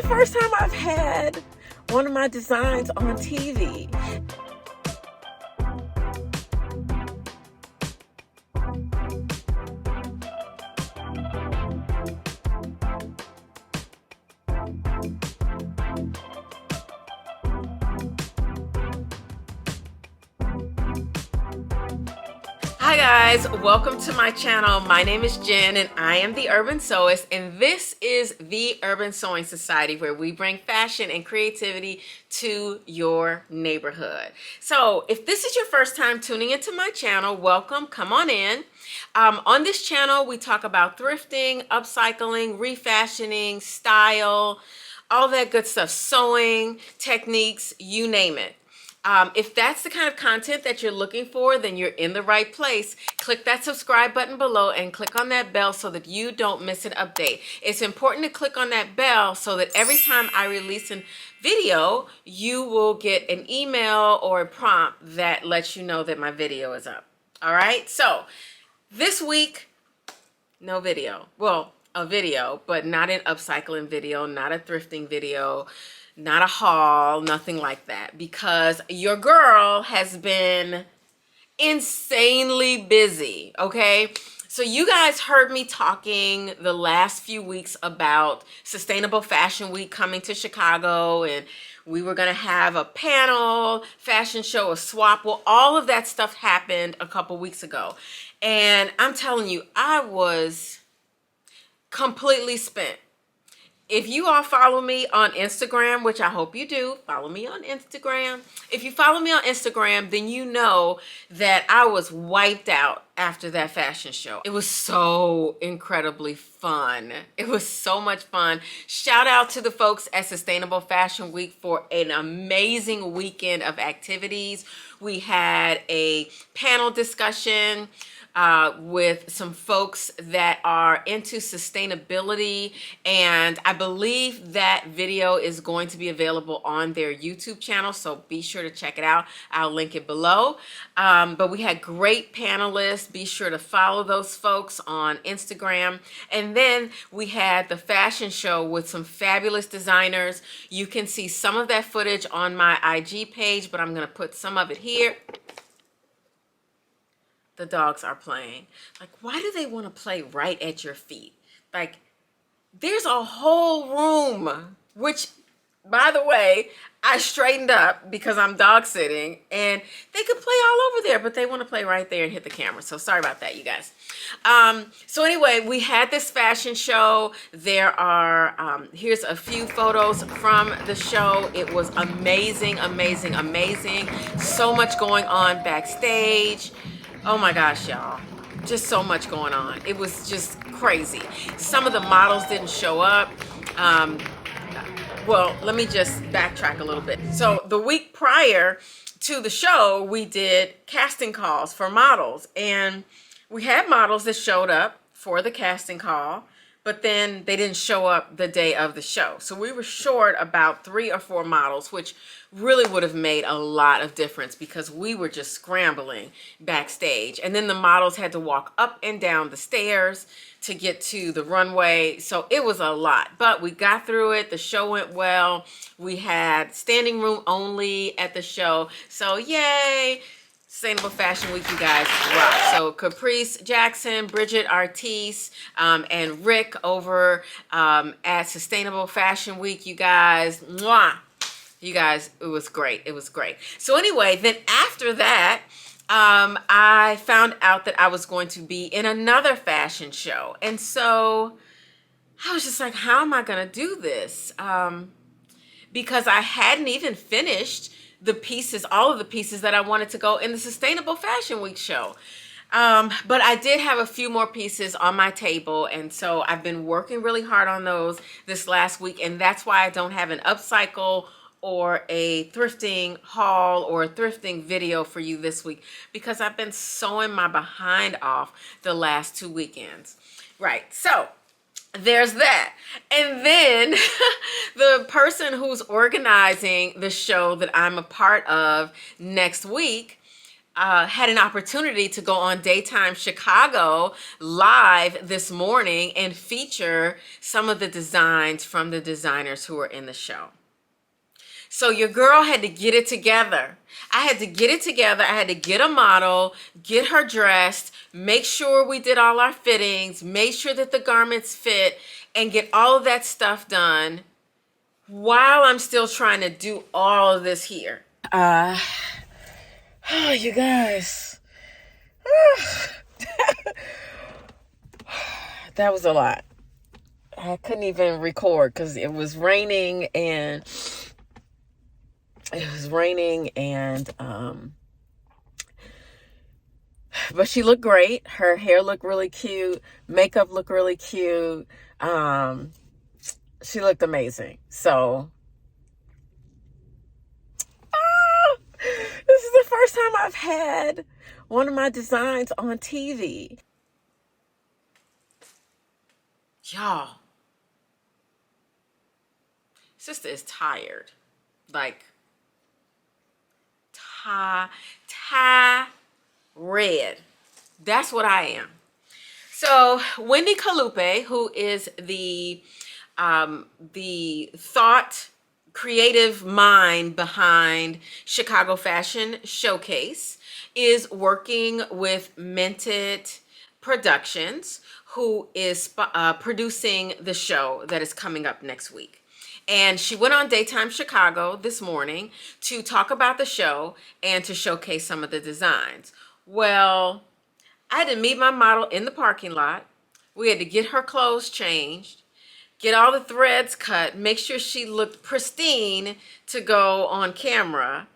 first time I've had one of my designs on TV. Hi guys, welcome to my channel. My name is Jen and I am the Urban Sewist, and this is the Urban Sewing Society, where we bring fashion and creativity to your neighborhood. So if this is your first time tuning into my channel, welcome, come on in. On this channel we talk about thrifting, upcycling, refashioning, style, all that good stuff, sewing, techniques, you name it. If that's the kind of content that you're looking for, then you're in the right place. Click that subscribe button below and click on that bell so that you don't miss an update. It's important to click on that bell so that every time I release a video, you will get an email or a prompt that lets you know that my video is up. All right, so this week, no video. Well, a video, but not an upcycling video, not a thrifting video, not a haul, nothing like that, because your girl has been insanely busy, okay? So you guys heard me talking the last few weeks about Sustainable Fashion Week coming to Chicago, and we were gonna have a panel, fashion show, a swap. Well, all of that stuff happened a couple weeks ago. And I'm telling you, I was completely spent. If you all follow me on Instagram, which I hope you do, follow me on Instagram. If you follow me on Instagram, then you know that I was wiped out after that fashion show. It was so incredibly fun. It was so much fun. Shout out to the folks at Sustainable Fashion Week for an amazing weekend of activities. We had a panel discussion with some folks that are into sustainability, and I believe that video is going to be available on their YouTube channel, so be sure to check it out. I'll link it below. But we had great panelists. Be sure to follow those folks on Instagram. And then we had the fashion show with some fabulous designers. You can see some of that footage on my IG page, but I'm gonna put some of it here. The dogs are playing. Like, why do they want to play right at your feet? Like, there's a whole room, which, by the way, I straightened up because I'm dog sitting, and they could play all over there, but they want to play right there and hit the camera. So sorry about that, you guys. So anyway, we had this fashion show. There are, here's a few photos from the show. It was amazing, amazing, amazing. So much going on backstage. Oh my gosh, y'all. Just so much going on. It was just crazy. Some of the models didn't show up. Well, let me just backtrack a little bit. So the week prior to the show, we did casting calls for models. And we had models that showed up for the casting call, but then they didn't show up the day of the show. So we were short about 3 or 4 models, which really would have made a lot of difference because we were just scrambling backstage. And then the models had to walk up and down the stairs to get to the runway. So it was a lot, but we got through it. The show went well. We had standing room only at the show. So yay. Sustainable Fashion Week, you guys rock. So Caprice Jackson, Bridget Artis, and Rick over at Sustainable Fashion Week, you guys, mwah. You guys, it was great. It was great. So anyway, then after that, I found out that I was going to be in another fashion show. And so I was just like, how am I going to do this? Because I hadn't even finished the pieces, all of the pieces that I wanted to go in the Sustainable Fashion Week show. But I did have a few more pieces on my table, and so I've been working really hard on those this last week, and that's why I don't have an upcycle or a thrifting haul or a thrifting video for you this week, because I've been sewing my behind off the last 2 weekends. Right, so there's that. And then the person who's organizing the show that I'm a part of next week had an opportunity to go on Daytime Chicago live this morning and feature some of the designs from the designers who were in the show. So your girl had to get it together. I had to get it together. I had to get a model, get her dressed, make sure we did all our fittings, make sure that the garments fit, and get all of that stuff done while I'm still trying to do all of this here. Oh, you guys. That was a lot. I couldn't even record because it was raining and but she looked great. Her hair looked really cute. Makeup looked really cute. She looked amazing. So this is the first time I've had one of my designs on TV. Y'all, sister is tired. Like, red. That's what I am. So Wendy Callupe, who is the thought creative mind behind Chicago Fashion Showcase, is working with Minted Productions, who is producing the show that is coming up next week. And she went on Daytime Chicago this morning to talk about the show and to showcase some of the designs. Well, I had to meet my model in the parking lot. We had to get her clothes changed, get all the threads cut, make sure she looked pristine to go on camera.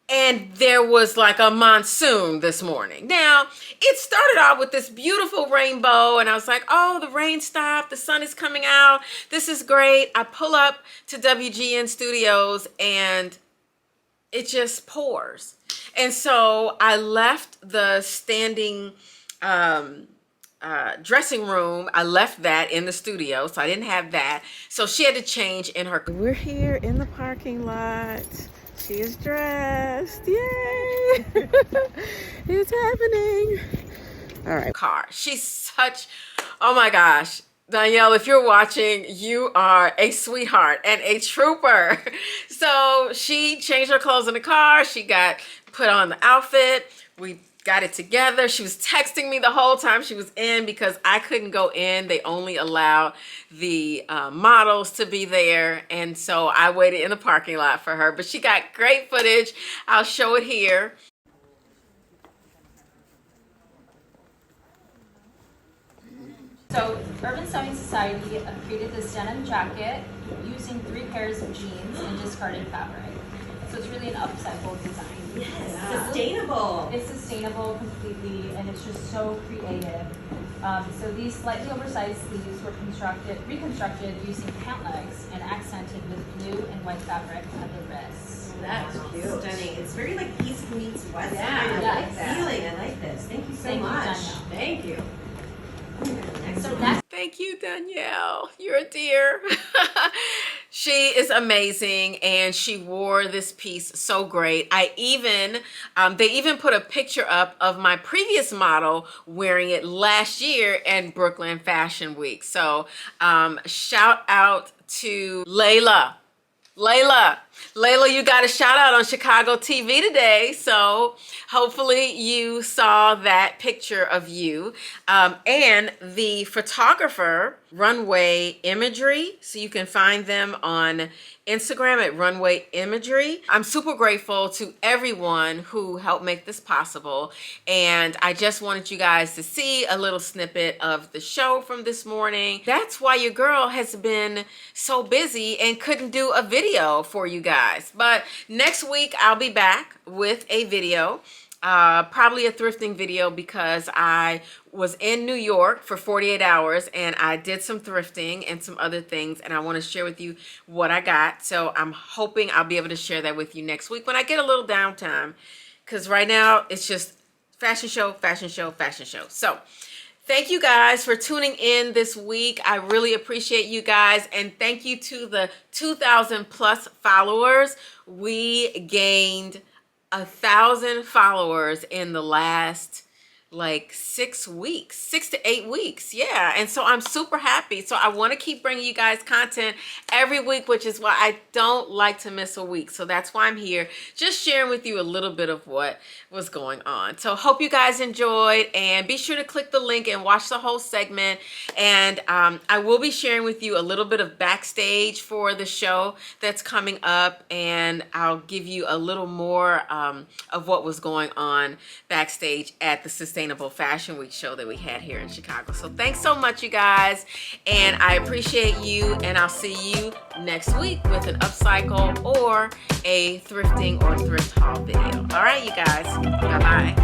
And there was like a monsoon this morning. Now, it started off with this beautiful rainbow, and I was like, oh, the rain stopped, the sun is coming out, this is great. I pull up to WGN Studios, and it just pours. And so I left the standing dressing room. I left that in the studio, so I didn't have that. So she had to change in her. We're here in the parking lot. She is dressed. Yay! It's happening. All right. Car. She's such, oh my gosh. Danielle, if you're watching, you are a sweetheart and a trooper. So she changed her clothes in the car. She got put on the outfit. We got it together. She was texting me the whole time she was in because I couldn't go in. They only allowed the models to be there. And so I waited in the parking lot for her. But she got great footage. I'll show it here. So Urban Sewing Society created this denim jacket using 3 pairs of jeans and discarded fabric. So it's really an upcycled design. Yes, sustainable. It's sustainable completely, and it's just so creative. So these slightly oversized sleeves were reconstructed using pant legs and accented with blue and white fabric at the wrists. That's cute. Stunning. It's very like East meets West. Yeah, I like that feeling. I like this. Thank you so much. Thank you. Thank you, Danielle. You're a dear. She is amazing, and she wore this piece so great. They even put a picture up of my previous model wearing it last year in Brooklyn Fashion Week. So shout out to Layla. Layla, you got a shout out on Chicago TV today. So hopefully you saw that picture of you. And the photographer, Runway Imagery. So you can find them on Instagram at Runway Imagery. I'm super grateful to everyone who helped make this possible. And I just wanted you guys to see a little snippet of the show from this morning. That's why your girl has been so busy and couldn't do a video for you guys. But next week I'll be back with a video. Probably a thrifting video because I was in New York for 48 hours and I did some thrifting and some other things, and I want to share with you what I got. So I'm hoping I'll be able to share that with you next week when I get a little downtime, because right now it's just fashion show. So thank you guys for tuning in this week. I really appreciate you guys, and thank you to the 2,000 plus followers. We gained 1,000 followers in the last like 6 weeks, 6 to 8 weeks. Yeah. And so I'm super happy. So I want to keep bringing you guys content every week, which is why I don't like to miss a week. So that's why I'm here, just sharing with you a little bit of what was going on. So hope you guys enjoyed, and be sure to click the link and watch the whole segment. And I will be sharing with you a little bit of backstage for the show that's coming up, and I'll give you a little more of what was going on backstage at the Sustainable Fashion Week show that we had here in Chicago. So thanks so much, you guys, and I appreciate you, and I'll see you next week with an upcycle or a thrifting or thrift haul video. All right, you guys, bye-bye.